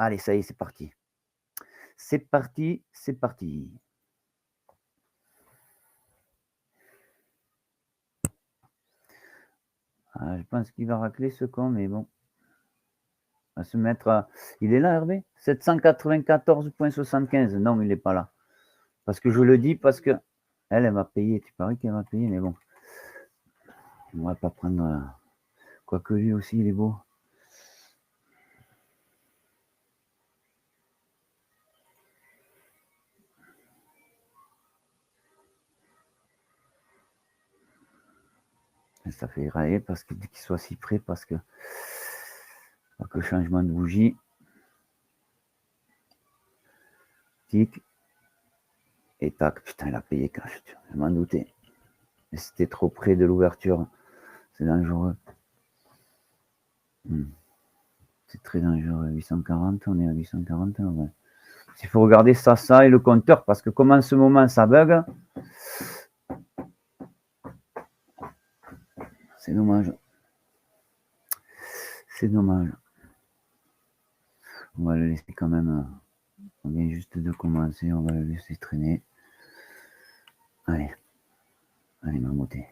Allez, ça y est, c'est parti. C'est parti, c'est parti. Ah, je pense qu'il va racler ce con, mais bon. On va se mettre à... Il est là, Hervé 794,75. Non, il n'est pas là. Parce que je le dis, parce que... Elle va payer. Tu paries qu'elle va payer, mais bon. On va pas prendre... Quoique lui aussi, il est beau. Et ça fait railler parce qu'il soit si près, parce que... Le changement de bougie. Tic. Et tac. Putain, il a payé cash. Je m'en doutais. Mais c'était trop près de l'ouverture. C'est dangereux. C'est très dangereux. 840, on est à 840. Ouais. Il faut regarder ça et le compteur, parce que comme en ce moment ça bug, c'est dommage. C'est dommage. On va le laisser quand même. On vient juste de commencer, on va le laisser traîner. Allez. Allez, mamouté.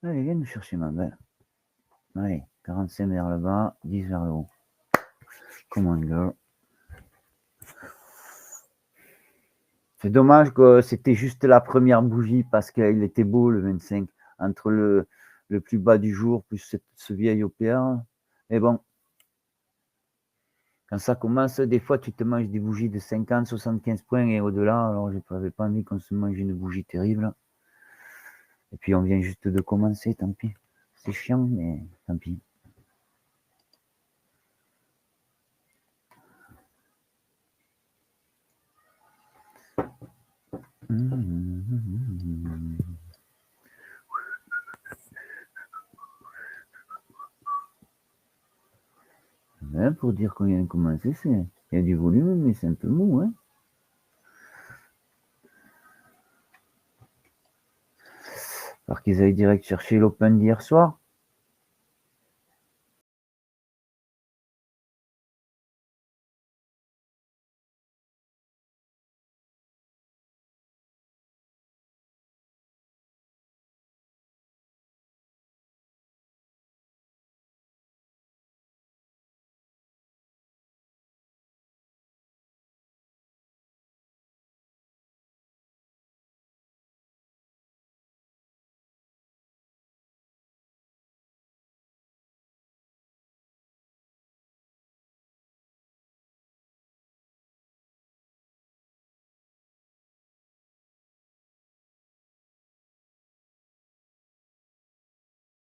Allez, viens nous chercher ma belle. Allez, 45 vers le bas, 10 vers le haut. Come on, girl. C'est dommage que c'était juste la première bougie parce qu'il était beau le 25. Entre le plus bas du jour plus ce vieil OPR. Mais bon, quand ça commence, des fois tu te manges des bougies de 50, 75 points et au-delà. Alors je n'avais pas envie qu'on se mange une bougie terrible. Et puis on vient juste de commencer, tant pis. C'est chiant, mais tant pis. Ouais, pour dire qu'on vient de commencer, il y a du volume, mais c'est un peu mou, hein. Alors qu'ils aillent direct chercher l'Open d'hier soir.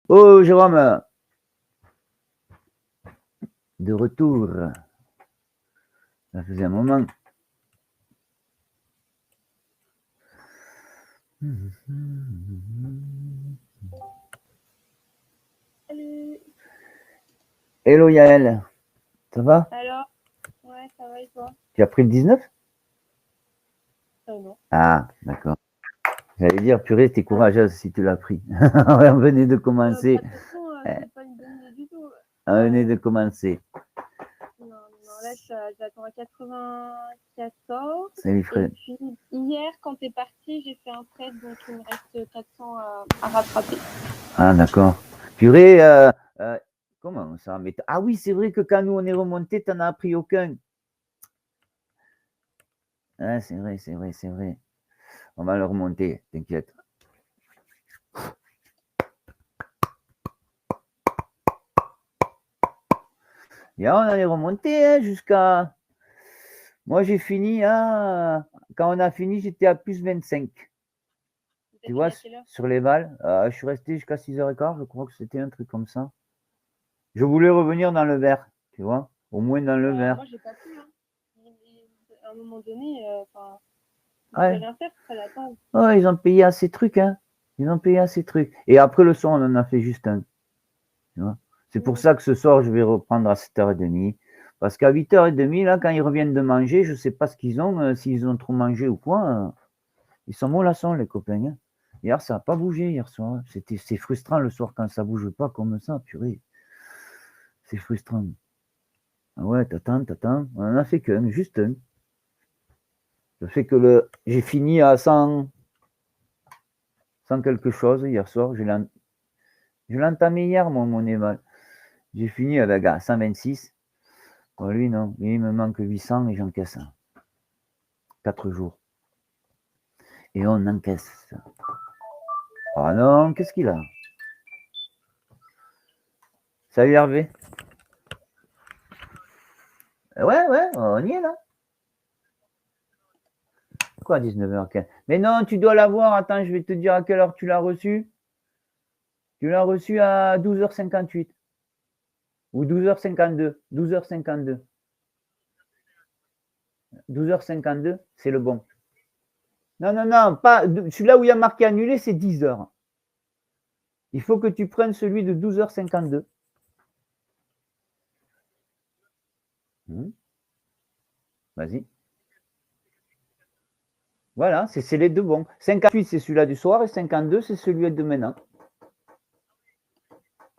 Oh, Jérôme, de retour. Ça faisait un moment. Salut. Hello Yael, ça va? Alors, ouais, ça va et toi? Tu as pris le 19? Non. Ah, d'accord. J'allais dire, purée, t'es courageuse si tu l'as pris. On venait de commencer. Pas de façon, c'est pas une bonne idée du tout. On venait de commencer. Non, là, j'attends à 94. Salut Et Fred. puis, hier, quand t'es parti, j'ai fait un trade, donc il me reste 400 à rattraper. Ah, d'accord. Purée, comment ça? Mais ah oui, c'est vrai que quand nous on est remonté, t'en as appris aucun. Ah, c'est vrai, c'est vrai, c'est vrai. On va le remonter, t'inquiète. Et là, on en est remonté hein, jusqu'à. Moi, j'ai fini à. Quand on a fini, j'étais à plus 25. Tu vois, sur les balles. Je suis resté jusqu'à 6h15. Je crois que c'était un truc comme ça. Je voulais revenir dans le vert. Tu vois, au moins dans le vert. Moi, j'ai pas pu. Hein. À un moment donné, je Ouais. rien faire, ça l'attend. Oh, ils ont payé assez de trucs, hein. Ils ont payé assez de trucs. Et après le soir, on en a fait juste un. Tu vois. C'est pour ça que ce soir, je vais reprendre à 7h30. Parce qu'à 8h30, là, quand ils reviennent de manger, je ne sais pas ce qu'ils ont, s'ils ont trop mangé ou quoi. Ils sont mollassons, les copains. Hein. Hier, ça n'a pas bougé hier soir. C'est frustrant le soir quand ça ne bouge pas comme ça, purée. C'est frustrant. Ah ouais, t'attends. On en a fait qu'un, juste un. Ça fait que j'ai fini à 100 quelque chose hier soir. Je l'ai entamé hier, mon éval. J'ai fini avec 126. Bon, lui, non. Lui, il me manque 800 et j'encaisse. 4 jours. Et on encaisse. Ah non, qu'est-ce qu'il a? Salut Hervé. Ouais, on y est là. Quoi, 19h15? Mais non, tu dois l'avoir. Attends, je vais te dire à quelle heure tu l'as reçu. Tu l'as reçu à 12h58. Ou 12h52. 12h52. 12h52, c'est le bon. Non, pas celui-là où il y a marqué annulé, c'est 10h. Il faut que tu prennes celui de 12h52. Vas-y. Voilà, c'est les deux bons. 58, c'est celui-là du soir et 52, c'est celui de maintenant.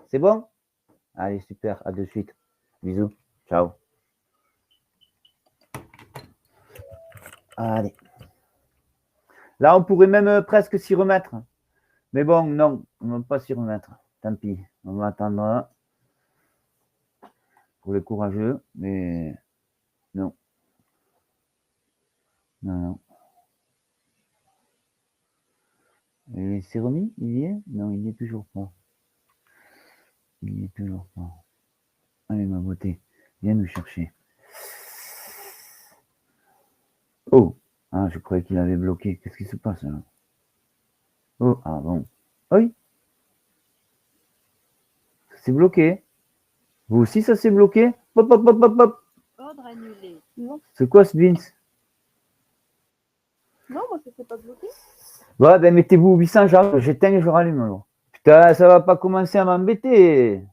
C'est bon? Allez, super, à de suite. Bisous, ciao. Allez. Là, on pourrait même presque s'y remettre. Mais bon, non, on ne va pas s'y remettre. Tant pis, on va attendre pour les courageux, mais non. Non. Et c'est remis? Il y est? Non, il n'y est toujours pas. Il n'y est toujours pas. Allez, ma beauté, viens nous chercher. Oh! Ah, je croyais qu'il avait bloqué. Qu'est-ce qui se passe là? Oh, ah bon. Oui. C'est bloqué. Vous aussi, ça s'est bloqué? Hop. Ordre annulé. C'est quoi ce Vince? Non, moi, ça s'est pas bloqué. Ouais, ben mettez-vous 800, j'éteins et je rallume alors. Putain, ça va pas commencer à m'embêter.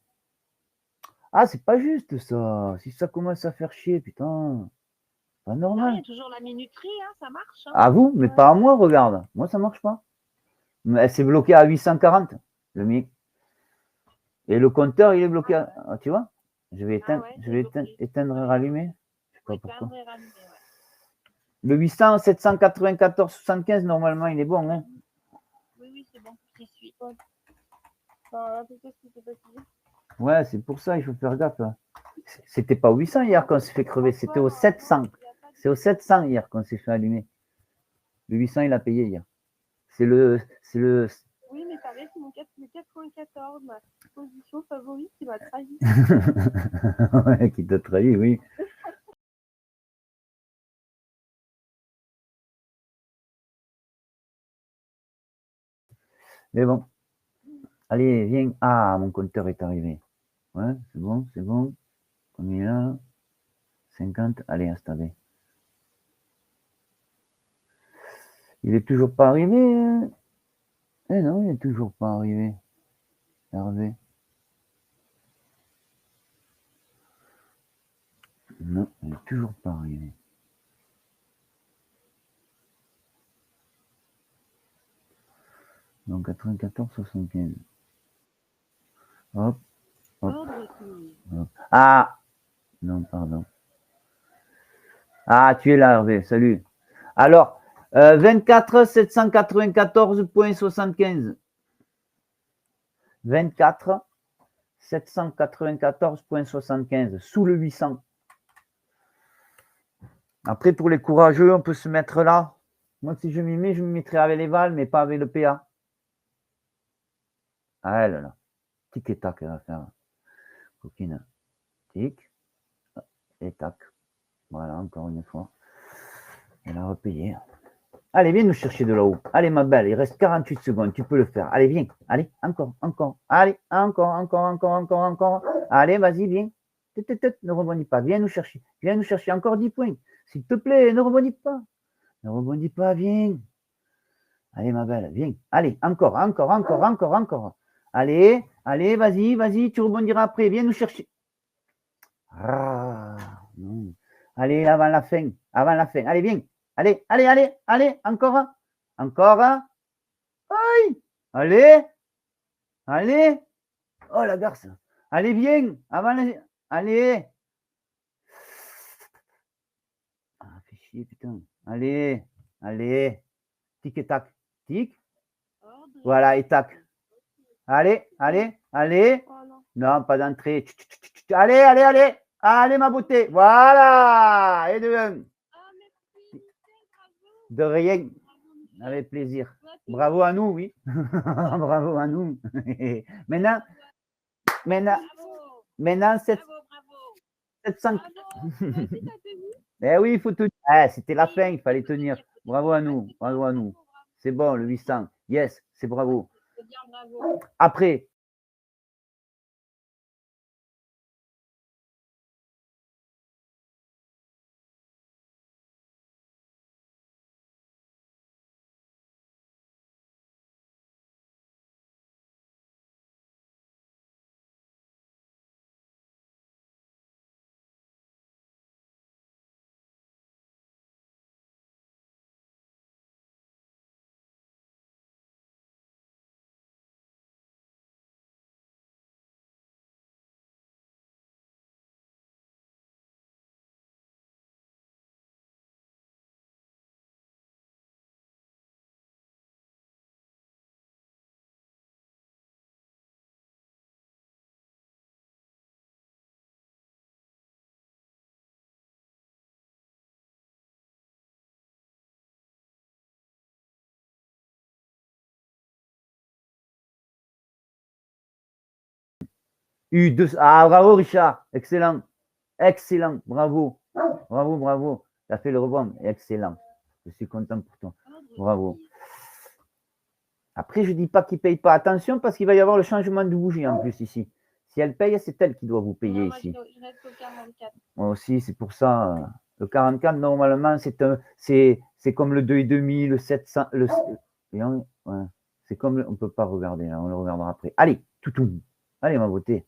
Ah, c'est pas juste ça. Si ça commence à faire chier, putain. Pas normal. Il y a toujours la minuterie, hein, ça marche. Hein. À vous, mais pas à moi, regarde. Moi, ça marche pas. Mais c'est bloqué à 840, le mien. Et le compteur, il est bloqué à. Ah, tu vois? Je vais éteindre et rallumer. Je sais pas pourquoi. Le 800, 794, 75, normalement, il est bon. Hein. Oui, c'est bon. J'y suis. Ouais, c'est pour ça, il faut faire gaffe. C'était pas au 800 hier qu'on s'est fait crever, c'était au 700. C'est au 700 hier qu'on s'est fait allumer. Le 800, il a payé hier. C'est le. Oui, mais pareil, c'est le 94, ma position favorite qui m'a trahi. Ouais, qui t'a trahi, oui. Mais bon. Allez, viens. Ah, mon compteur est arrivé. Ouais, c'est bon. Combien là? 50. Allez, installé. Il est toujours pas arrivé. Eh non, il est toujours pas arrivé. Hervé. Non, il n'est toujours pas arrivé. Donc 94, 75. Hop. Ah! Non, pardon. Ah, tu es là, Hervé. Salut. Alors, 24 794,75. 24 794,75. Sous le 800. Après, pour les courageux, on peut se mettre là. Moi, si je m'y mets, je me mettrai avec les vals, mais pas avec le PA. Ah, elle, là. Tic et tac, elle va faire. Coquine. Tic. Et tac. Voilà, encore une fois. Elle a repayé. Allez, viens nous chercher de là-haut. Allez, ma belle, il reste 48 secondes. Tu peux le faire. Allez, viens. Allez, encore. Allez, encore. Allez, vas-y, viens. Ne rebondis pas. Viens nous chercher. Encore 10 points. S'il te plaît, ne rebondis pas. Viens. Allez, ma belle, viens. Allez, encore. Allez, vas-y, tu rebondiras après. Viens nous chercher. Ah, non. Allez, avant la fin. Allez, viens. Allez, encore. Aïe. Allez. Oh, la garce. Allez, viens. Allez. Ah, fais chier, putain. Allez. Tic et tac. Tic. Voilà, et tac. Allez. Non, pas d'entrée. Allez. Allez, ma beauté. Voilà. Et de 1. De rien. Avec plaisir. Bravo à nous, oui. Bravo à nous. Maintenant, 700. Eh oui, il faut tenir. C'était la fin, il fallait tenir. Bravo à nous. C'est bon, le 800. Yes, c'est bravo. Après. Ah, bravo, Richard. Excellent. Bravo. Tu as fait le rebond. Excellent. Je suis content pour toi. Bravo. Après, je ne dis pas qu'il ne paye pas. Attention, parce qu'il va y avoir le changement de bougie en plus ici. Si elle paye, c'est elle qui doit vous payer ici. Je reste au 44. Moi aussi, c'est pour ça. Le 44, normalement, c'est comme le 2,5, le 700. Ouais. C'est comme on ne peut pas regarder. Là, on le regardera après. Allez, toutou. Allez, ma beauté.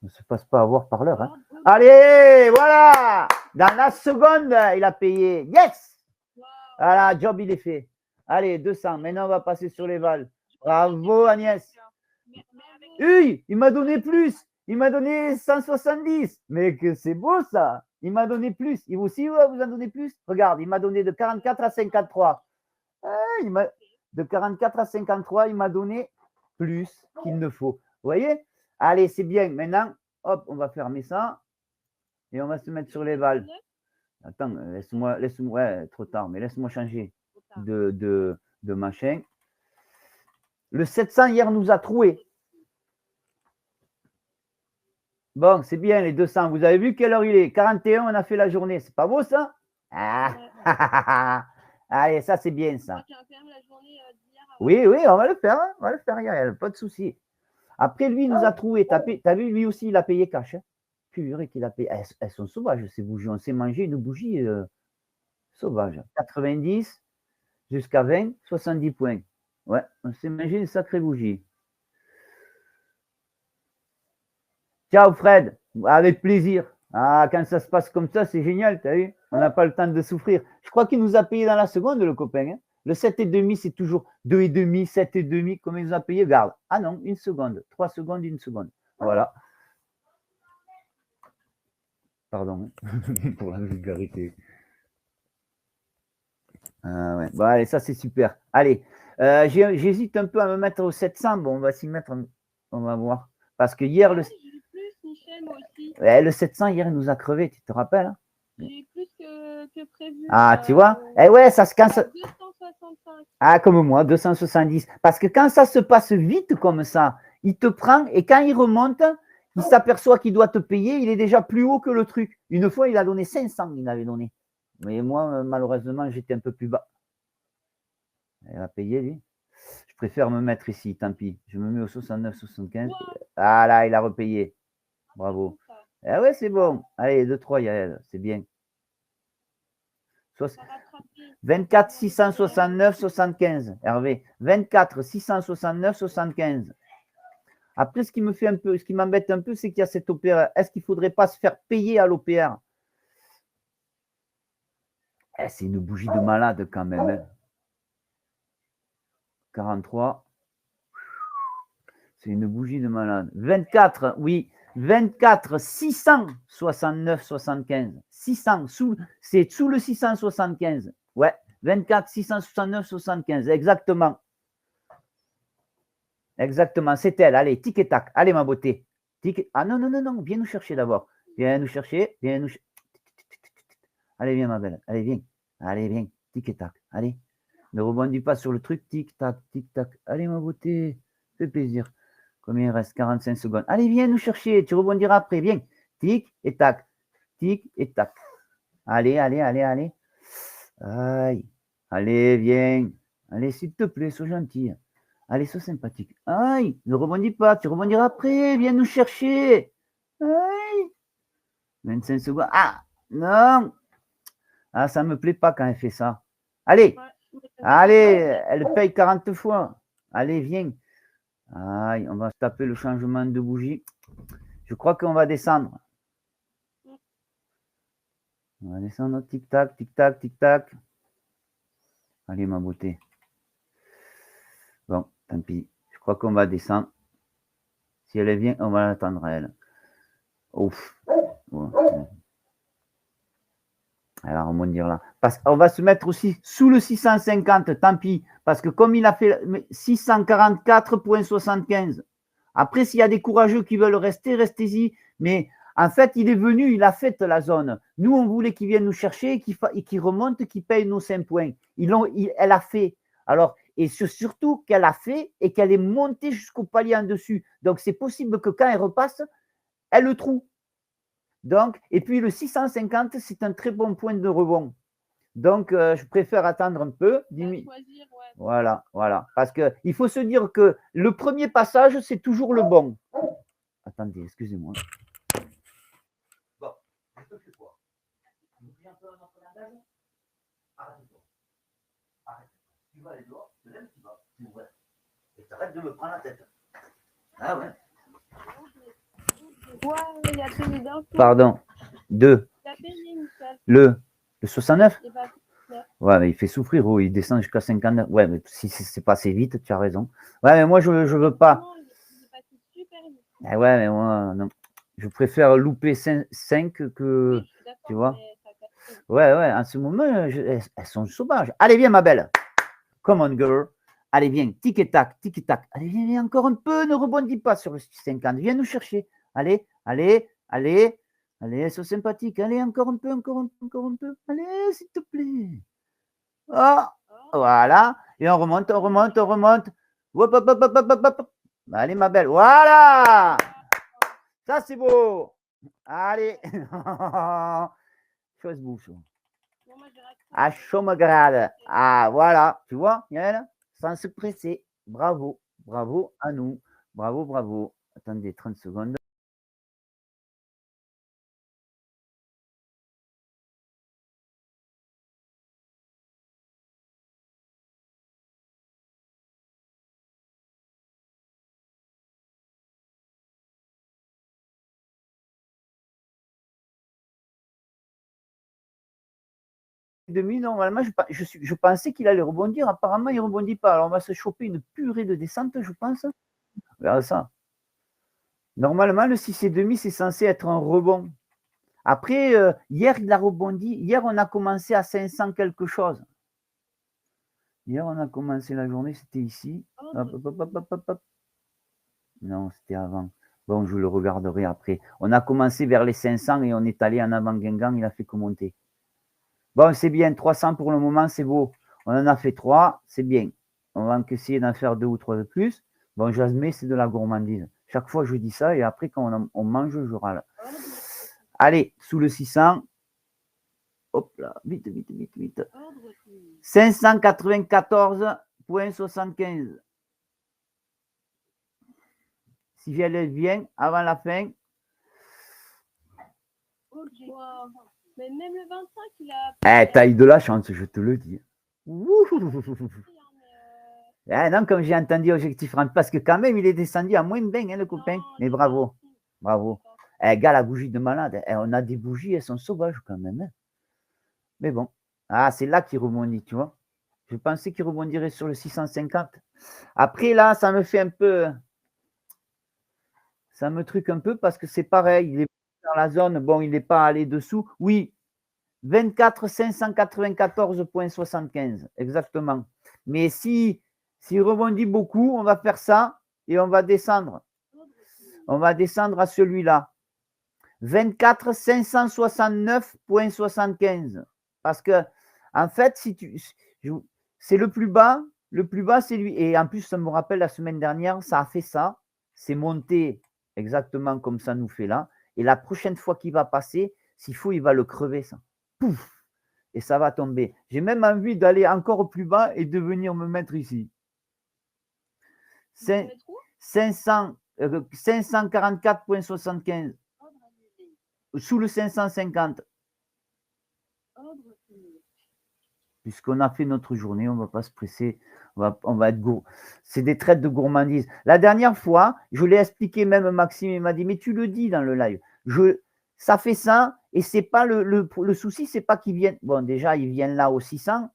On ne se passe pas avoir par l'heure. Hein. Allez, voilà. Dans la seconde, il a payé. Yes. Voilà, job, il est fait. Allez, 200. Maintenant, on va passer sur les vals. Bravo, Agnès. Oui, il m'a donné plus. Il m'a donné 170. Mais que c'est beau, ça. Il m'a donné plus. Il vous aussi, vous en donnez plus? Regarde, il m'a donné de 44 à 53. De 44 à 53, il m'a donné plus qu'il ne faut. Vous voyez? Allez, c'est bien. Maintenant, hop, on va fermer ça. Et on va se mettre sur les vals. Attends, laisse-moi, ouais, trop tard, mais laisse-moi changer de machin. Le 700, hier, nous a troué. Bon, c'est bien, les 200. Vous avez vu quelle heure il est? 41, on a fait la journée. C'est pas beau, ça? Allez, ça, c'est bien, ça. Oui, on va le faire. Yael, pas de souci. Après, lui, il nous a trouvé. T'as vu, lui aussi, il a payé cash. Hein. Purée qu'il a payé. Elles sont sauvages, ces bougies. On s'est mangé une bougie sauvage. 90 jusqu'à 20, 70 points. Ouais, on s'est mangé une sacrée bougie. Ciao, Fred. Avec plaisir. Ah, quand ça se passe comme ça, c'est génial, t'as vu? On n'a pas le temps de souffrir. Je crois qu'il nous a payé dans la seconde, le copain. Hein. Le 7,5, c'est toujours 2,5, 7,5. Combien il nous a payé? Garde. Ah non, 1 seconde. 3 secondes, 1 seconde. Voilà. Pardon pour la vulgarité. Ouais. Bon, allez, ça, c'est super. Allez, j'hésite un peu à me mettre au 700. Bon, on va s'y mettre. On va voir. Parce que hier, le 700, hier, il nous a crevé. Tu te rappelles? Hein? J'ai eu plus que prévu. Ah, tu vois? Ouais, ça se casse. 265. Ah, comme moi, 270. Parce que quand ça se passe vite comme ça, il te prend et quand il remonte, il s'aperçoit qu'il doit te payer, il est déjà plus haut que le truc. Une fois, il a donné 500, il avait donné. Mais moi, malheureusement, j'étais un peu plus bas. Il va payer, lui. Je préfère me mettre ici, tant pis. Je me mets au 69, 75. Ah là, il a repayé. Bravo. Ah ouais, c'est bon. Allez, 2-3, Yael, c'est bien. 24 669 75, Hervé. 24 669 75. Après, ce qui m'embête un peu, c'est qu'il y a cette OPR. Est-ce qu'il ne faudrait pas se faire payer à l'OPR? C'est une bougie de malade quand même. Hein. 43. C'est une bougie de malade. 24, oui. 24 669 75. 600, c'est sous le 675. Ouais. 24 669 75. Exactement. Exactement. C'est elle. Allez, tic et tac. Allez, ma beauté. Ah non, non, non, non. Viens nous chercher d'abord. Viens nous chercher. Viens nous chercher. Allez, viens, ma belle. Allez, viens. Allez, viens. Tic et tac. Allez. Ne rebondis pas sur le truc. Tic, tac, tic, tac. Allez, ma beauté. Fais plaisir. Combien il reste? 45 secondes. Allez, viens nous chercher. Tu rebondiras après. Viens. Tic et tac. Tic et tac. Allez, allez, allez, allez. Aïe. Allez, viens. Allez, s'il te plaît, sois gentil. Allez, sois sympathique. Aïe, ne rebondis pas. Tu rebondiras après. Viens nous chercher. Aïe. 25 secondes. Ah, non. Ah, ça ne me plaît pas quand elle fait ça. Allez. Allez, elle paye 40 fois. Allez, viens. Aïe, on va se taper le changement de bougie. Je crois qu'on va descendre. On va descendre. Tic-tac, tic-tac, tic-tac. Allez, ma beauté. Bon, tant pis. Je crois qu'on va descendre. Si elle vient, on va l'attendre à elle. Ouf. Ouais. Elle va rebondir là. On va se mettre aussi sous le 650, tant pis. Parce que comme il a fait 644,75. Après, s'il y a des courageux qui veulent rester, restez-y. Mais en fait, il est venu, il a fait la zone. Nous, on voulait qu'il vienne nous chercher et qu'il remonte, qu'il paye nos 5 points. Elle a fait. Alors, et surtout qu'elle a fait et qu'elle est montée jusqu'au palier en dessus. Donc, c'est possible que quand elle repasse, elle le trouve. Donc, et puis le 650, c'est un très bon point de rebond. Donc, je préfère attendre un peu. Voilà, voilà. Parce qu'il faut se dire que le premier passage, c'est toujours le bon. Attendez, excusez-moi. Bon, je te fais quoi? Un peu notre langage? Arrête-toi. Arrête. Tu vas aller dehors, tu lèves, tu vas, tu ouvres. Et t'arrêtes de me prendre la tête. Ah ouais. Pardon. 2. Le 69? Ouais, mais il fait souffrir, oh, il descend jusqu'à 59. Ouais, mais si c'est passé vite, tu as raison. Ouais, mais moi, je veux pas. Ah ouais, mais moi, non. Je préfère louper 5 que. Tu vois? Ouais, ouais, en ce moment, elles sont sauvages. Allez, viens, ma belle. Come on, girl. Allez, viens. Tic et tac, tic et tac. Allez, viens encore un peu. Ne rebondis pas sur le 50. Viens nous chercher. Allez, allez, allez. Allez, sois sympathique. Allez, encore un peu, encore un peu, encore un peu. Allez, s'il te plaît. Oh, voilà. Et on remonte, on remonte, on remonte. Hop, hop, hop, hop, hop, hop. Allez, ma belle. Voilà. Ça, c'est beau. Allez. Chose bouche. Ah, chaud me grade. Ah, voilà. Tu vois, Yael, sans se presser. Bravo. Bravo à nous. Bravo, bravo. Attendez 30 secondes. Demi, normalement, je pensais qu'il allait rebondir. Apparemment, il ne rebondit pas. Alors, on va se choper une purée de descente, je pense. On verra ça. Normalement, le 6,5, c'est censé être un rebond. Après, hier, il a rebondi. Hier, on a commencé à 500 quelque chose. Hier, on a commencé la journée, c'était ici. Hop, hop, hop, hop, hop. Non, c'était avant. Bon, je le regarderai après. On a commencé vers les 500 et on est allé en avant Guingamp, il a fait que monter. Bon, c'est bien, 300 pour le moment, c'est beau. On en a fait 3, c'est bien. On va essayer d'en faire 2 ou 3 de plus. Bon, j'admets, c'est de la gourmandise. Chaque fois, je dis ça et après, quand on mange, je râle. Allez, sous le 600. Hop là, vite, vite, vite, vite. 594,75. Si elle vient avant la fin. Mais même le 25, il a. T'as eu de la chance, je te le dis. Non, comme j'ai entendu objectif rente, parce que quand même, il est descendu à moins de 20, le copain. Non, mais bravo. Bravo. Gars, la bougie de malade. On a des bougies, elles sont sauvages quand même. Hein. Mais bon. Ah, c'est là qu'il rebondit, tu vois. Je pensais qu'il rebondirait sur le 650. Après, là, ça me fait un peu. Ça me truque un peu parce que c'est pareil. Il est dans la zone. Bon, il n'est pas allé dessous. Oui. 24 594,75. Exactement. Mais s'il rebondit beaucoup, on va faire ça et on va descendre. On va descendre à celui-là. 24 569,75. Parce que, en fait, c'est le plus bas. Le plus bas, c'est lui. Et en plus, ça me rappelle la semaine dernière, ça a fait ça. C'est monté exactement comme ça nous fait là. Et la prochaine fois qu'il va passer, s'il faut, il va le crever, ça. Pouf! Et ça va tomber. J'ai même envie d'aller encore plus bas et de venir me mettre ici. 544,75. Sous le 550. Puisqu'on a fait notre journée, on ne va pas se presser. On va être gourmand. C'est des traites de gourmandise. La dernière fois, je l'ai expliqué, même Maxime, il m'a dit, mais tu le dis dans le live. Ça fait ça, et c'est pas le souci, c'est pas qu'ils viennent. Bon, déjà, ils viennent là au 600,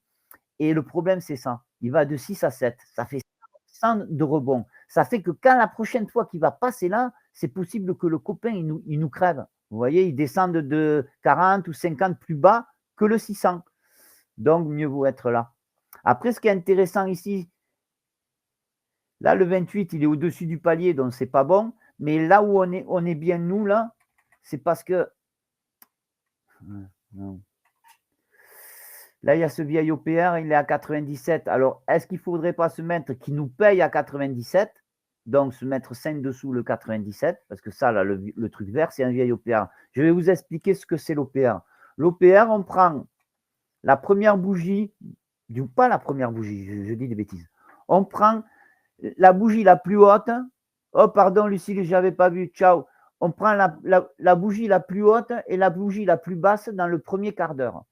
et le problème, c'est ça. Il va de 6 à 7. Ça fait 100 de rebond. Ça fait que quand la prochaine fois qu'il va passer là, c'est possible que le copain, il nous crève. Vous voyez, il descend de 40 ou 50 plus bas que le 600. Donc, mieux vaut être là. Après, ce qui est intéressant ici, là, le 28, il est au-dessus du palier, donc c'est pas bon. Mais là où on est bien, nous, là, c'est parce que. Non. Là, il y a ce vieil OPR, il est à 97. Alors, est-ce qu'il ne faudrait pas se mettre qui nous paye à 97? Donc, se mettre 5 dessous le 97, parce que ça, là, le truc vert, c'est un vieil OPR. Je vais vous expliquer ce que c'est l'OPR. L'OPR, on prend la première bougie, pas la première bougie, je dis des bêtises. On prend la bougie la plus haute. Oh, pardon, Lucille, je n'avais pas vu. Ciao. On prend la bougie la plus haute et la bougie la plus basse dans le premier quart d'heure.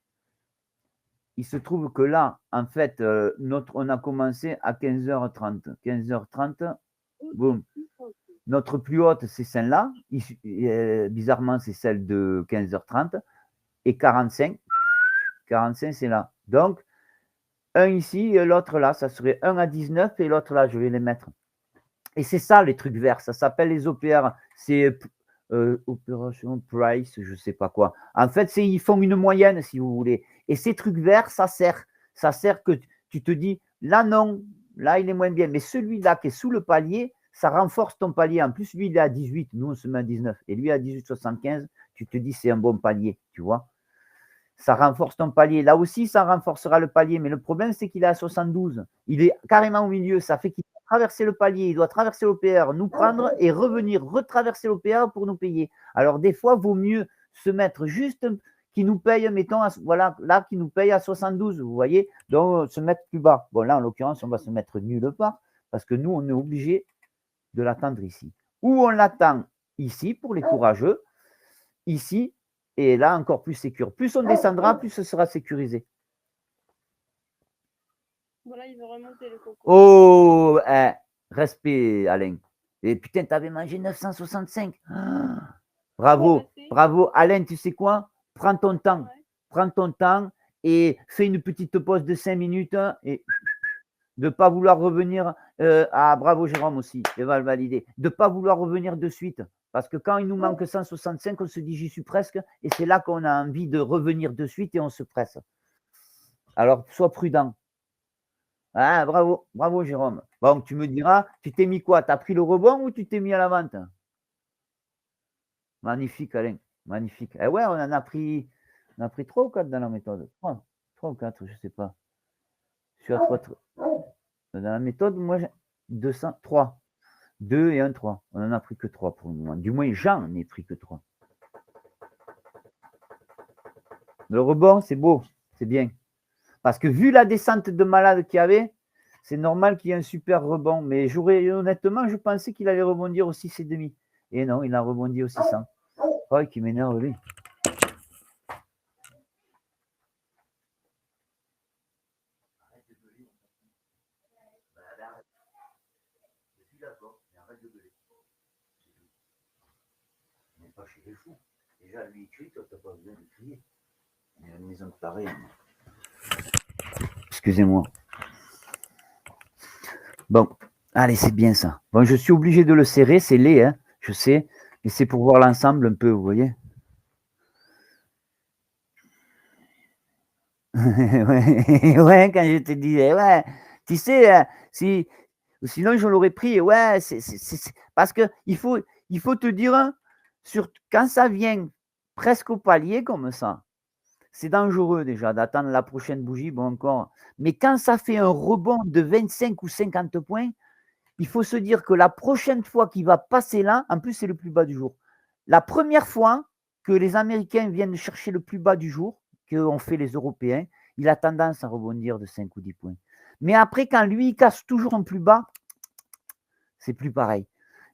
Il se trouve que là, en fait, on a commencé à 15h30. 15h30, boum. Notre plus haute, c'est celle-là. Bizarrement, c'est celle de 15h30. Et 45, c'est là. Donc, un ici et l'autre là, ça serait 1 à 19 et l'autre là, je vais les mettre. Et c'est ça, les trucs verts. Ça s'appelle les OPR. C'est Operation Price, je ne sais pas quoi. En fait, ils font une moyenne, si vous voulez. Et ces trucs verts, ça sert que tu te dis, là non, là il est moins bien. Mais celui-là qui est sous le palier, ça renforce ton palier. En plus, lui, il est à 18. Nous, on se met à 19. Et lui, à 18,75, tu te dis, c'est un bon palier, tu vois. Ça renforce ton palier. Là aussi, ça renforcera le palier. Mais le problème, c'est qu'il est à 72. Il est carrément au milieu. Ça fait qu'il doit traverser le palier. Il doit traverser l'OPR, nous prendre et revenir, retraverser l'OPR pour nous payer. Alors, des fois, il vaut mieux se mettre juste qui nous paye, mettons, voilà, là, qui nous paye à 72. Vous voyez? Donc, se mettre plus bas. Bon, là, en l'occurrence, on va se mettre nulle part parce que nous, on est obligé de l'attendre ici. Ou on l'attend ici pour les courageux. Ici, et là, encore plus sécure. Plus on descendra, plus ce sera sécurisé. Voilà, il veut remonter le coco. Oh, respect, Alain. Et putain, t'avais mangé 965. Bravo, bravo. Alain, tu sais quoi? Prends ton temps. Ouais. Prends ton temps et fais une petite pause de 5 minutes et de ne pas vouloir revenir. Bravo, Jérôme aussi. Il va le valider. De ne pas vouloir revenir de suite. Parce que quand il nous manque 165, on se dit j'y suis presque. Et c'est là qu'on a envie de revenir de suite et on se presse. Alors, sois prudent. Ah, bravo, bravo, Jérôme. Bon, tu me diras, tu t'es mis quoi? Tu as pris le rebond ou tu t'es mis à la vente? Magnifique, Alain. Magnifique. Eh ouais, on a pris 3 ou 4 dans la méthode. 3 ou 4, je ne sais pas. Je suis à 3. Dans la méthode, moi, j'ai 203. 2 et un 3. On n'en a pris que 3 pour le moment. Du moins, j'en ai pris que 3. Le rebond, c'est beau, c'est bien. Parce que vu la descente de malade qu'il y avait, c'est normal qu'il y ait un super rebond. Mais honnêtement, je pensais qu'il allait rebondir au 6,5. Et non, il a rebondi au 600. Oh, qui m'énerve lui. Je suis d'accord, mais arrête de gueuler. On n'est pas chez les fous. Déjà, lui, il crie, toi, t'as pas besoin de crier. Il y a une maison de taré. Excusez-moi. Bon, allez, c'est bien ça. Bon, je suis obligé de le serrer, c'est laid, hein, je sais, mais c'est pour voir l'ensemble un peu, vous voyez. Ouais, quand je te disais, ouais, tu sais, sinon je l'aurais pris, ouais, parce que il faut te dire, hein, quand ça vient presque au palier comme ça, c'est dangereux déjà d'attendre la prochaine bougie, bon encore, mais quand ça fait un rebond de 25 ou 50 points, il faut se dire que la prochaine fois qu'il va passer là, en plus c'est le plus bas du jour, la première fois que les Américains viennent chercher le plus bas du jour, qu'ont fait les Européens, il a tendance à rebondir de 5 ou 10 points. Mais après, quand lui, il casse toujours un plus bas, c'est plus pareil.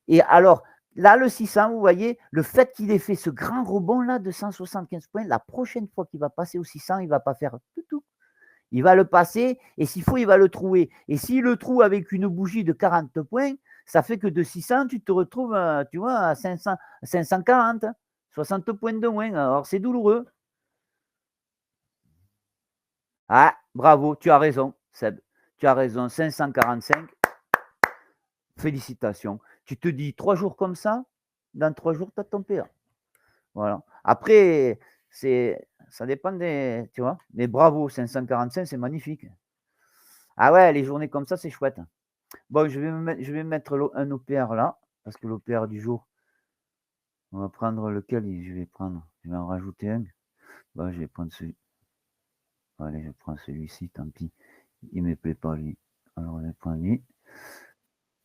Et alors, là, le 600, vous voyez, le fait qu'il ait fait ce grand rebond là de 175 points, la prochaine fois qu'il va passer au 600, il ne va pas faire tout. Il va le passer et s'il faut, il va le trouver. Et s'il le trouve avec une bougie de 40 points, ça fait que de 600, tu te retrouves, tu vois, à 500, 540, 60 points de moins. Alors, c'est douloureux. Ah, bravo, tu as raison, Seb. Tu as raison, 545. Félicitations. Tu te dis 3 jours comme ça, dans 3 jours, tu as ton PA. Voilà. Après, ça dépend des. Tu vois, mais bravo, 545, c'est magnifique. Ah ouais, les journées comme ça, c'est chouette. Bon, je vais mettre un OPR là, parce que l'OPR du jour, on va prendre lequel je vais prendre. Je vais en rajouter un. Bon, je vais prendre celui. Allez, je prends celui-ci, tant pis. Il ne me plaît pas lui. Alors, je vais prendre lui.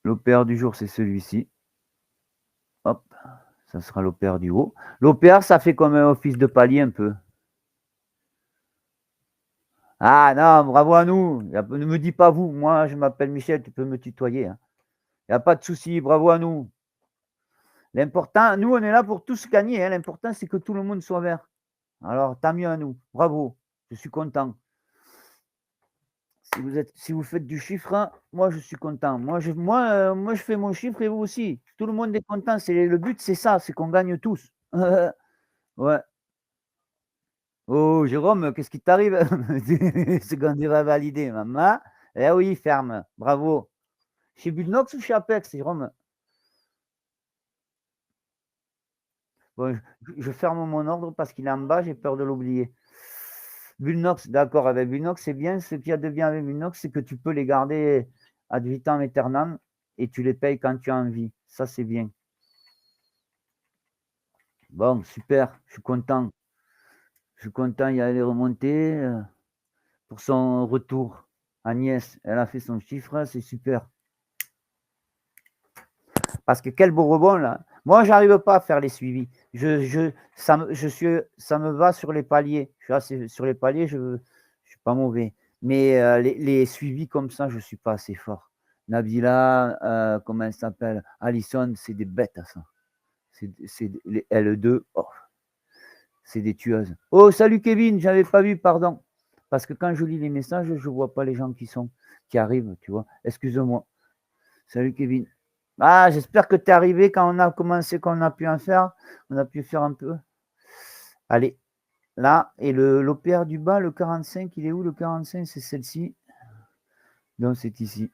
L'OPR du jour, c'est celui-ci. Hop, ça sera l'OPR du haut. L'OPR, ça fait comme un office de palier un peu. Ah non, bravo à nous. Ne me dis pas vous. Moi, je m'appelle Michel, tu peux me tutoyer. Il n'y a pas de souci, bravo à nous. L'important, nous, on est là pour tous gagner. Hein. L'important, c'est que tout le monde soit vert. Alors, tant mieux à nous. Bravo. Je suis content. Si vous faites du chiffre, moi, je suis content. Moi, je fais mon chiffre et vous aussi. Tout le monde est content. Le but, c'est ça, c'est qu'on gagne tous. Ouais. Oh, Jérôme, qu'est-ce qui t'arrive? C'est quand tu vas valider, maman. Eh oui, ferme. Bravo. Chez Bullnox ou chez Apex, Jérôme? Bon, je ferme mon ordre parce qu'il est en bas, j'ai peur de l'oublier. Bullnox, d'accord, avec Bullnox, c'est bien. Ce qu'il y a de bien avec Bullnox, c'est que tu peux les garder ad vitam aeternam et tu les payes quand tu as envie. Ça, c'est bien. Bon, super, je suis content. Je suis content, il y a les remontées pour son retour. Agnès, elle a fait son chiffre, c'est super. Parce que quel beau rebond là. Moi, j'arrive pas à faire les suivis. Ça me va sur les paliers. Sur les paliers, je suis pas mauvais. Mais les suivis comme ça, je suis pas assez fort. Nabila, comment elle s'appelle? Alison, c'est des bêtes à ça. C'est les L2. Oh, c'est des tueuses. Oh, salut Kevin, j'avais pas vu, pardon. Parce que quand je lis les messages, je vois pas les gens qui arrivent, tu vois. Excuse-moi. Salut Kevin. Ah, j'espère que tu es arrivé quand on a commencé, qu'on a pu en faire. On a pu faire un peu. Allez, là, et l'OPR du bas, le 45, il est où le 45? C'est celle-ci. Donc, c'est ici.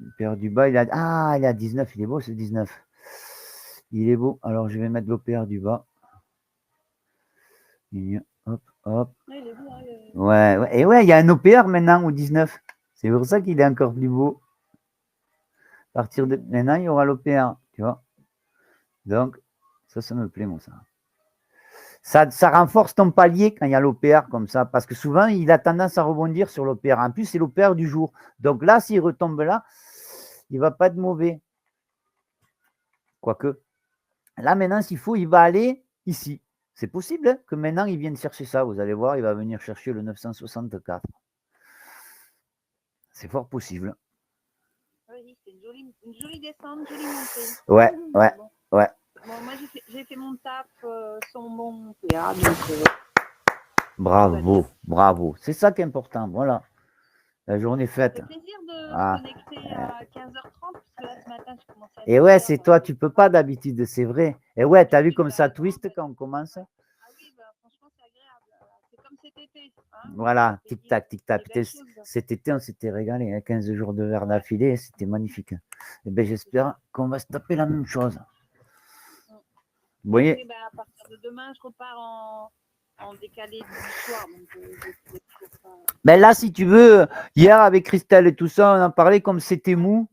L'OPR du bas, il est à 19. Il est beau, ce 19. Il est beau. Alors, je vais mettre l'OPR du bas. Hop, hop. Ouais, ouais. Et ouais, il y a un OPR maintenant au 19. C'est pour ça qu'il est encore plus beau. À partir de maintenant, il y aura l'OPR, tu vois. Donc, ça me plaît, moi, ça. Ça renforce ton palier quand il y a l'OPR comme ça, parce que souvent, il a tendance à rebondir sur l'OPR. En plus, c'est l'OPR du jour. Donc là, s'il retombe là, il ne va pas être mauvais. Quoique, là, maintenant, s'il faut, il va aller ici. C'est possible hein, que maintenant, il vienne chercher ça. Vous allez voir, il va venir chercher le 964. C'est fort possible. Oui, c'est une jolie descente, jolie montée. Ouais. Bon, moi, j'ai fait mon taf sur mon PA. Donc, bravo. C'est ça qui est important. Voilà. La journée faite. Ça fait plaisir de me connecter à 15h30, parce que là, ce matin, je commençais à... Et ouais, c'est toi, tu peux pas d'habitude, c'est vrai. Et ouais, t'as vu comme ça twist quand on commence? Ah oui, franchement, c'est agréable. C'est comme cet été. Hein, voilà, tic-tac. Cet été, on s'était régalé. Hein, 15 jours de verre d'affilée, c'était magnifique. Et ben, j'espère qu'on va se taper la même chose. Vous voyez? À partir de demain, je repars en décalé du soir. Donc, ben là, si tu veux, hier avec Christelle et tout ça, on en parlait comme c'était mou.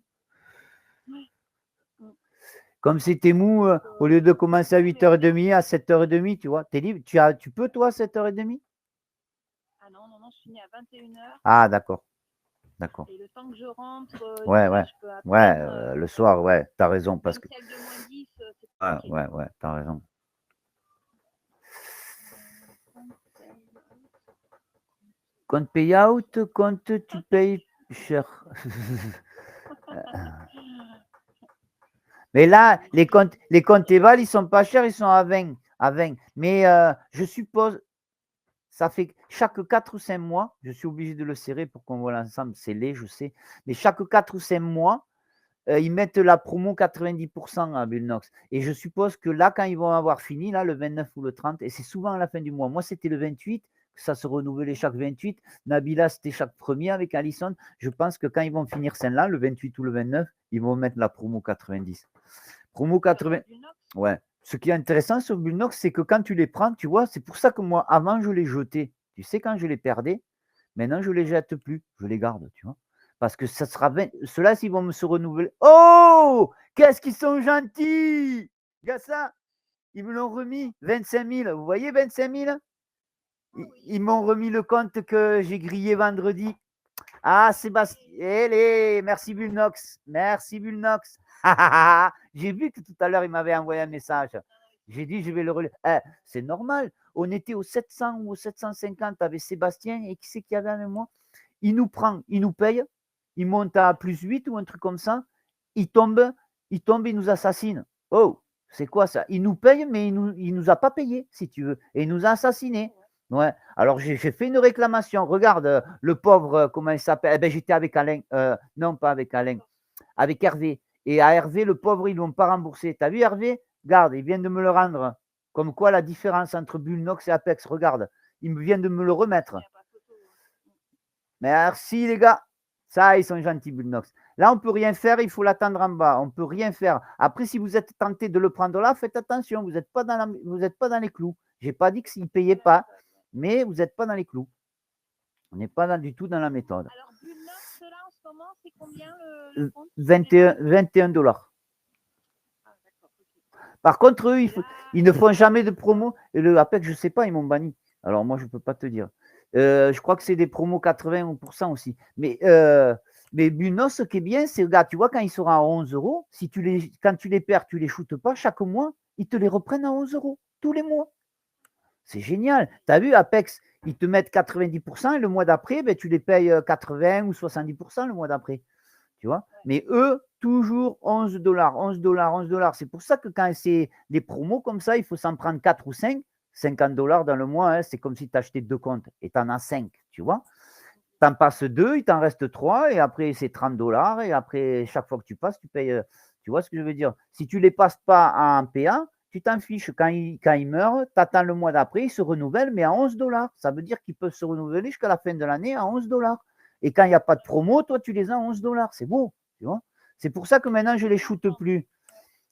Comme c'était mou, au lieu de commencer à 8h30, à 7h30, tu vois, t'es libre. Tu peux, toi, 7h30? Ah non, je finis à 21h. Ah, d'accord. Et le temps que je rentre, ouais. je peux apprendre, le soir, ouais, t'as raison. Parce que... celle de moins 10, ouais, t'as raison. Compte payout, compte tu payes cher. Mais là, les comptes Eval, ils sont pas chers, ils sont à 20. Mais je suppose, ça fait chaque 4 ou 5 mois, je suis obligé de le serrer pour qu'on voit l'ensemble, c'est laid, je sais, mais chaque 4 ou 5 mois, ils mettent la promo 90% à Bullnox. Et je suppose que là, quand ils vont avoir fini, là, le 29 ou le 30, et c'est souvent à la fin du mois. Moi, c'était le 28, ça se renouvelait chaque 28. Nabila, c'était chaque premier avec Allison. Je pense que quand ils vont finir celle-là, le 28 ou le 29, ils vont mettre la promo 90. Promo 80. Ouais. Ce qui est intéressant sur Bullnox, c'est que quand tu les prends, tu vois, c'est pour ça que moi, avant, je les jetais. Tu sais, quand je les perdais, maintenant, je les jette plus. Je les garde, tu vois. Parce que ça sera 20. Ceux-là, s'ils vont me se renouveler. Oh, qu'est-ce qu'ils sont gentils! Regarde ça. Ils me l'ont remis. 25 000. Vous voyez, 25 000? Ils m'ont remis le compte que j'ai grillé vendredi. Ah, Sébastien. Merci Bullnox. J'ai vu que tout à l'heure, il m'avait envoyé un message. J'ai dit, je vais le relayer. C'est normal. On était au 700 ou au 750 avec Sébastien. Et qui c'est qu'il y avait avec moi? Il nous prend, il nous paye. Il monte à plus 8 ou un truc comme ça. Il tombe, il nous assassine. Oh, c'est quoi ça? Il nous paye, mais il nous a pas payé, si tu veux. Et il nous a assassinés. Ouais. Alors, j'ai fait une réclamation. Regarde, le pauvre, comment il s'appelle? Eh ben, j'étais avec Alain. Non, pas avec Alain. Avec Hervé. Et à Hervé, le pauvre, ils ne l'ont pas remboursé. Tu as vu Hervé? Regarde, il vient de me le rendre. Comme quoi, la différence entre Bullnox et Apex, regarde. Il vient de me le remettre. Merci, les gars. Ça, ils sont gentils, Bullnox. Là, on ne peut rien faire. Il faut l'attendre en bas. On ne peut rien faire. Après, si vous êtes tenté de le prendre là, faites attention. Vous n'êtes pas dans les clous. Je n'ai pas dit que s'ils ne payaient pas. Mais vous n'êtes pas dans les clous. On n'est pas du tout dans la méthode. Alors, Bullnox, là, en ce moment, c'est combien le compte? 21 $. Ah, d'accord. Par contre, eux, ils ne font jamais de promo. Et le Apex, je ne sais pas, ils m'ont banni. Alors, moi, je ne peux pas te dire. Je crois que c'est des promos 80% aussi. Mais Bullnox, ce qui est bien, c'est, regarde, tu vois, quand ils seront à 11 €, quand tu les perds, tu ne les shootes pas, chaque mois, ils te les reprennent à 11 € tous les mois. C'est génial. Tu as vu, Apex, ils te mettent 90% et le mois d'après, ben, tu les payes 80 ou 70% le mois d'après. Tu vois? Mais eux, toujours 11 $, 11 $, 11 $. C'est pour ça que quand c'est des promos comme ça, il faut s'en prendre 4 ou 5, 50 $ dans le mois. Hein, c'est comme si tu achetais 2 comptes et tu en as 5. Tu vois? Tu en passes 2, il t'en reste 3 et après, c'est 30 $ et après, chaque fois que tu passes, tu payes. Tu vois ce que je veux dire? Si tu ne les passes pas en PA, tu t'en fiches. Quand ils meurent, tu attends le mois d'après, ils se renouvellent, mais à 11 $. Ça veut dire qu'ils peuvent se renouveler jusqu'à la fin de l'année à 11 $. Et quand il n'y a pas de promo, toi, tu les as à 11 $. C'est beau, tu vois. C'est pour ça que maintenant, je ne les shoote plus.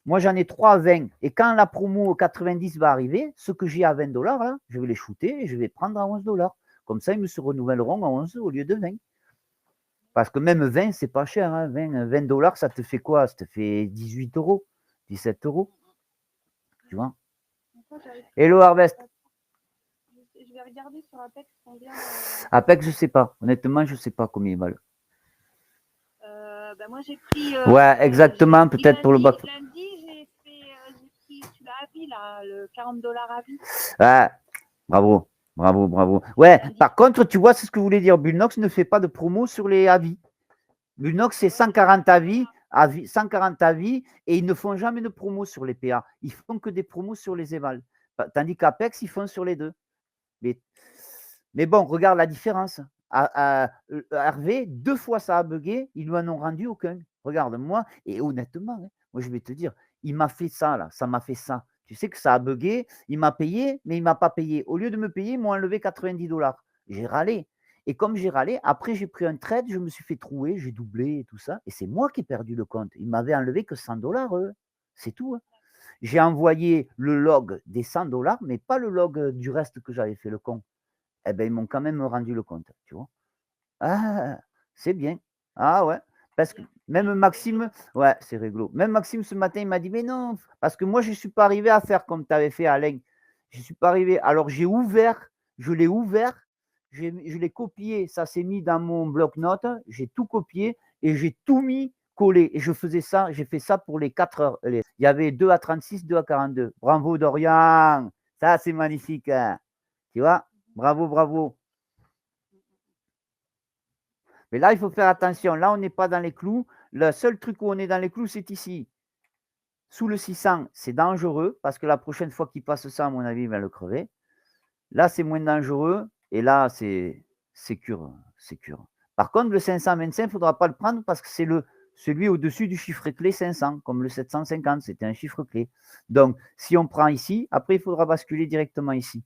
Moi, j'en ai 3 à 20. Et quand la promo 90 va arriver, ce que j'ai à 20 $, là, je vais les shooter et je vais prendre à 11 $. Comme ça, ils me se renouvelleront à 11 au lieu de 20. Parce que même 20, c'est pas cher. Hein. 20 $, ça te fait quoi? Ça te fait 18 €, 17 €. Tu vois? Hello Harvest. Je vais regarder sur Apex combien. Apex, je sais pas. Honnêtement, je sais pas combien ils valent. Moi, j'ai pris. Ouais, exactement. Peut-être pour le bac. Lundi, j'ai fait là, le 40 $ à vie. Ah, bravo, bravo, bravo. Ouais, par contre, tu vois, c'est ce que vous voulez dire. Bullnox ne fait pas de promo sur les avis. Bullnox, c'est 140 avis, 140 avis, et ils ne font jamais de promo sur les PA. Ils font que des promos sur les évals. Tandis qu'Apex, ils font sur les deux. Mais bon, regarde la différence. Hervé, 2 fois ça a bugué, ils lui en ont rendu aucun. Regarde, moi, et honnêtement, hein, moi je vais te dire, il m'a fait ça, là, ça m'a fait ça. Tu sais que ça a bugué, il m'a payé, mais il ne m'a pas payé. Au lieu de me payer, ils m'ont enlevé 90 $. J'ai râlé. Et comme j'ai râlé, après j'ai pris un trade, je me suis fait trouer, j'ai doublé et tout ça. Et c'est moi qui ai perdu le compte. Ils m'avaient enlevé que 100 $, eux. C'est tout. Hein. J'ai envoyé le log des 100 $, mais pas le log du reste que j'avais fait le con. Eh ben, ils m'ont quand même rendu le compte, tu vois. Ah, c'est bien. Ah ouais. Parce que même Maxime, ouais, c'est rigolo. Même Maxime, ce matin, il m'a dit, mais non, parce que moi, je ne suis pas arrivé à faire comme tu avais fait, Alain. Je ne suis pas arrivé. Alors, j'ai ouvert, je l'ai ouvert, je l'ai copié, ça s'est mis dans mon bloc-notes, j'ai tout copié et j'ai tout mis collé. Et je faisais ça, j'ai fait ça pour les 4 heures. Il y avait 2 à 36, 2 à 42. Bravo, Dorian. Ça, c'est magnifique. Hein. Tu vois? Bravo, bravo. Mais là, il faut faire attention. Là, on n'est pas dans les clous. Le seul truc où on est dans les clous, c'est ici. Sous le 600, c'est dangereux parce que la prochaine fois qu'il passe ça, à mon avis, il va le crever. Là, c'est moins dangereux. Et là, c'est sécure. Par contre, le 525, il ne faudra pas le prendre parce que c'est celui au-dessus du chiffre clé 500, comme le 750, c'était un chiffre clé. Donc, si on prend ici, après, il faudra basculer directement ici.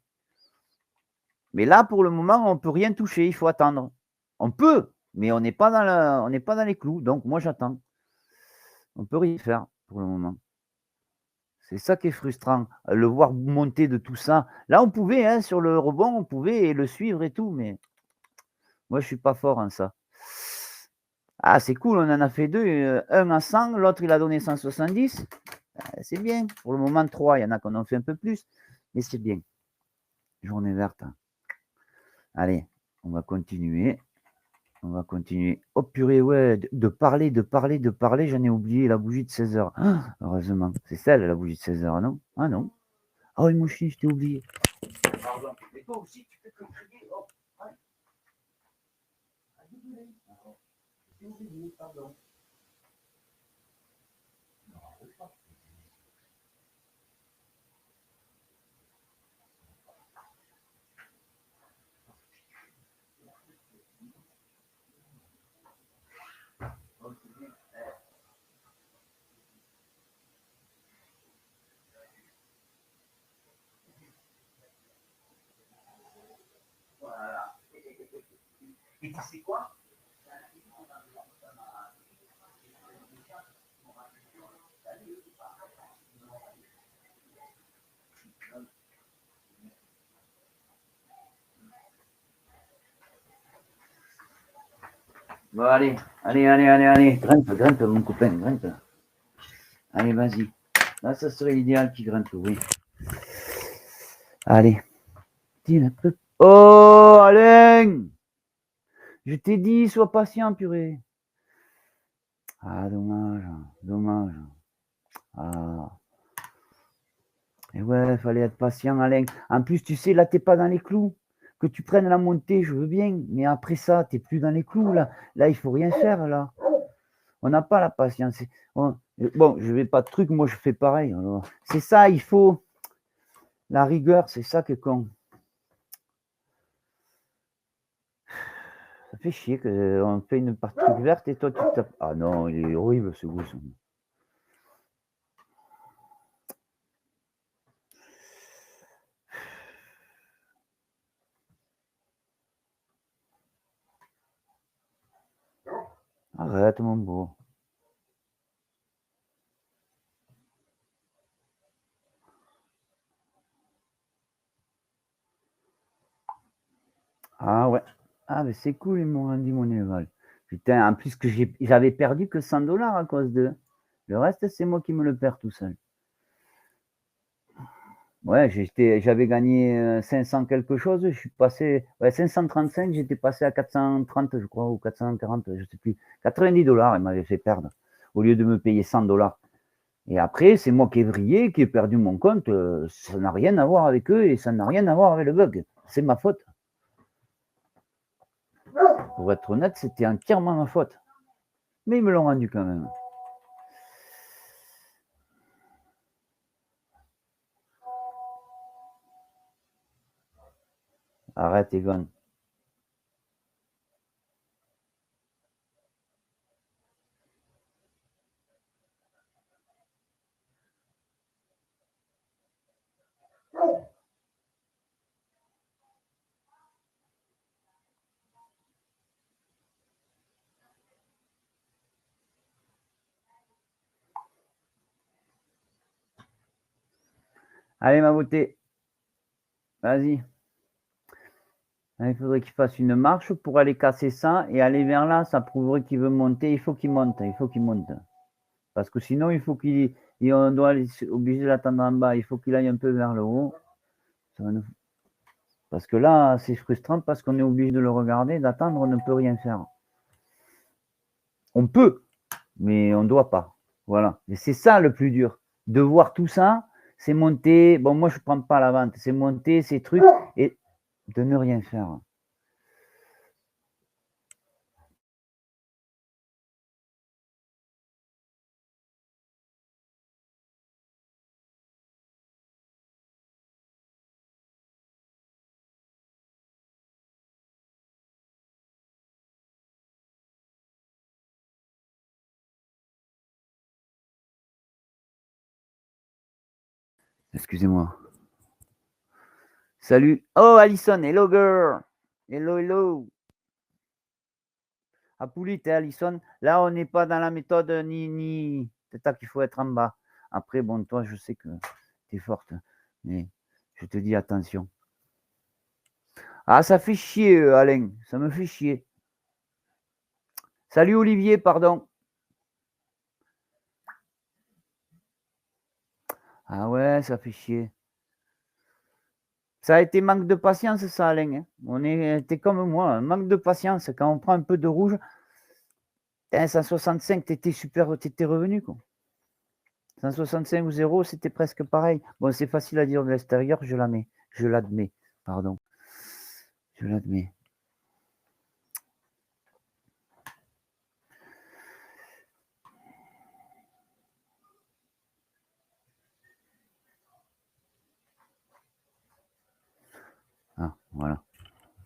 Mais là, pour le moment, on ne peut rien toucher. Il faut attendre. On peut, mais on n'est pas dans les clous. Donc, moi, j'attends. On ne peut rien faire pour le moment. C'est ça qui est frustrant, le voir monter de tout ça. Là, on pouvait, hein, sur le rebond, on pouvait le suivre et tout, mais moi, je ne suis pas fort en ça. Ah, c'est cool, on en a fait 2. Un à 100, l'autre, il a donné 170. C'est bien. Pour le moment, 3, il y en a qu'on en fait un peu plus, mais c'est bien. Journée verte. Allez, on va continuer. Oh purée, ouais, de parler, j'en ai oublié la bougie de 16h. Ah, heureusement, c'est celle, la bougie de 16h, non? Ah non. Ah oui, mon chien, je t'ai oublié. Pardon. Mais toi aussi, tu peux te crier. Oh, ouais. Ah, désolé. Je t'ai oublié, pardon. Non, je ne veux pas. Voilà. Et tu sais quoi? Bon, allez. Grimpe, mon copain, grimpe. Allez, vas-y. Là, ça serait idéal qu'il grimpe, oui. Allez. Oh, Alain! Je t'ai dit, sois patient, purée. Ah, dommage. Ah. Et ouais, fallait être patient, Alain. En plus, tu sais, là, t'es pas dans les clous. Que tu prennes la montée, je veux bien. Mais après ça, t'es plus dans les clous, là. Là, il faut rien faire, là. On n'a pas la patience. Bon, je vais pas de truc, moi, je fais pareil. C'est ça, il faut... La rigueur, c'est ça que con. Ça fait chier qu'on fait une partie verte et toi, tu tapes... Ah non, il est horrible, ce goût. Arrête, mon beau. Ah ouais. Ah, mais c'est cool, ils m'ont rendu mon éval. Putain, en plus que j'avais perdu que 100 $ à cause d'eux. Le reste, c'est moi qui me le perds tout seul. Ouais, j'avais gagné 500 quelque chose. Je suis passé, 535, j'étais passé à 430, je crois, ou 440, je sais plus. 90 $, ils m'avaient fait perdre, au lieu de me payer 100 $. Et après, c'est moi qui ai vrillé, qui ai perdu mon compte. Ça n'a rien à voir avec eux et ça n'a rien à voir avec le bug. C'est ma faute. Pour être honnête, c'était entièrement ma faute. Mais ils me l'ont rendu quand même. Arrête, Egon. Allez, ma beauté. Vas-y. Il faudrait qu'il fasse une marche pour aller casser ça et aller vers là. Ça prouverait qu'il veut monter. Il faut qu'il monte. Il faut qu'il monte. Parce que sinon, il faut qu'il. On doit aller obligé de l'attendre en bas. Il faut qu'il aille un peu vers le haut. Parce que là, c'est frustrant parce qu'on est obligé de le regarder, d'attendre, on ne peut rien faire. On peut, mais on ne doit pas. Voilà. Et c'est ça le plus dur. De voir tout ça, c'est monter. Bon, moi, je ne prends pas la vente. C'est monter ces trucs et de ne rien faire. Excusez-moi. Salut. Oh, Alison. Hello, girl. Hello, hello. À Poulit et Alison. Là, on n'est pas dans la méthode ni. C'est ça qu'il faut être en bas. Après, bon, toi, je sais que tu es forte. Mais je te dis attention. Ah, ça fait chier, Alain. Ça me fait chier. Salut, Olivier, pardon. Ah ouais, ça fait chier. Ça a été manque de patience, ça, Alain. Hein. T'es comme moi, manque de patience. Quand on prend un peu de rouge, 165, t'étais revenu, quoi. 165 ou 0, c'était presque pareil. Bon, c'est facile à dire de l'extérieur, je l'admets. Pardon. Je l'admets. Ah, voilà.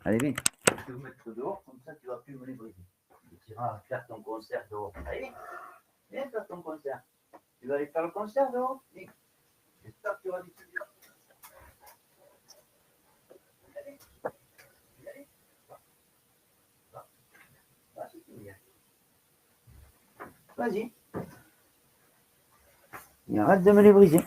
Allez, viens. Je vais te mettre dehors, comme ça tu vas plus me les briser. Tu iras faire ton concert dehors. Allez, viens faire ton concert. Tu vas aller faire le concert dehors? Viens. J'espère que tu auras du plaisir. Vas-y. Et arrête de me les briser.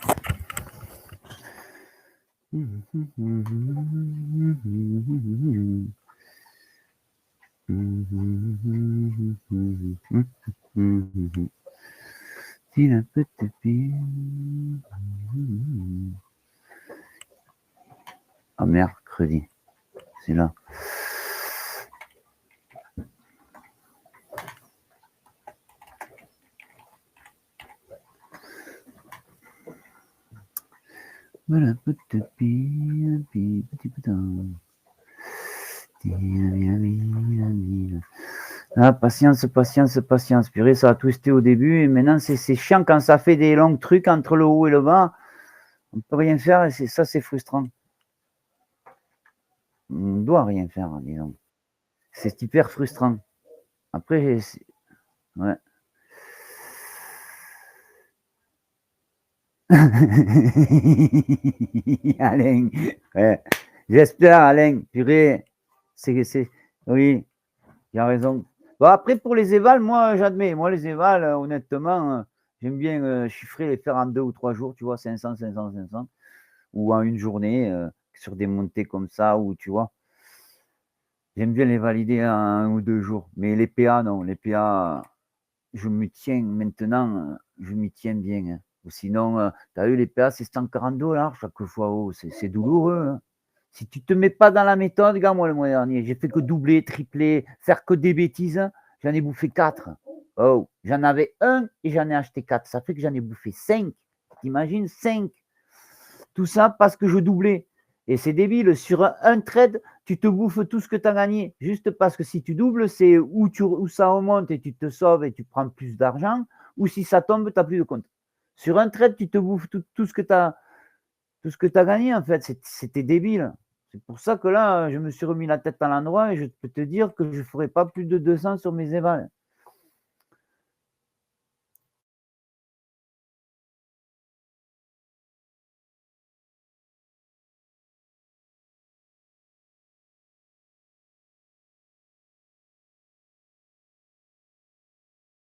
Si la petite fille. Ah, mercredi. C'est là. Voilà, petite fille, petit putain. Ah, patience. Purée, ça a twisté au début et maintenant c'est chiant quand ça fait des longs trucs entre le haut et le bas. On ne peut rien faire et ça, c'est frustrant. On ne doit rien faire, disons. C'est hyper frustrant. Après, ouais. Alain, ouais. J'espère, Alain, purée. Oui, il a raison. Bon, après, pour les évals, moi, j'admets. Moi, les évals, honnêtement, j'aime bien chiffrer, les faire en 2 ou 3 jours, tu vois, 500, ou en une journée, sur des montées comme ça, ou tu vois. J'aime bien les valider en 1 ou 2 jours. Mais les PA, non. Les PA, je me tiens maintenant, je m'y tiens bien. Hein. Ou sinon, tu as eu les PA, c'est $140 chaque fois. Oh, c'est douloureux. Hein. Si tu ne te mets pas dans la méthode, regarde moi le mois dernier, j'ai fait que doubler, tripler, faire que des bêtises. J'en ai bouffé 4. Oh, j'en avais un et j'en ai acheté 4. Ça fait que j'en ai bouffé 5. T'imagines 5. Tout ça parce que je doublais. Et c'est débile. Sur un trade, tu te bouffes tout ce que tu as gagné. Juste parce que si tu doubles, c'est où ça remonte et tu te sauves et tu prends plus d'argent. Ou si ça tombe, tu n'as plus de compte. Sur un trade, tu te bouffes tout ce que tu as gagné, en fait. C'était débile. C'est pour ça que là, je me suis remis la tête à l'endroit et je peux te dire que je ne ferai pas plus de 200 sur mes évals.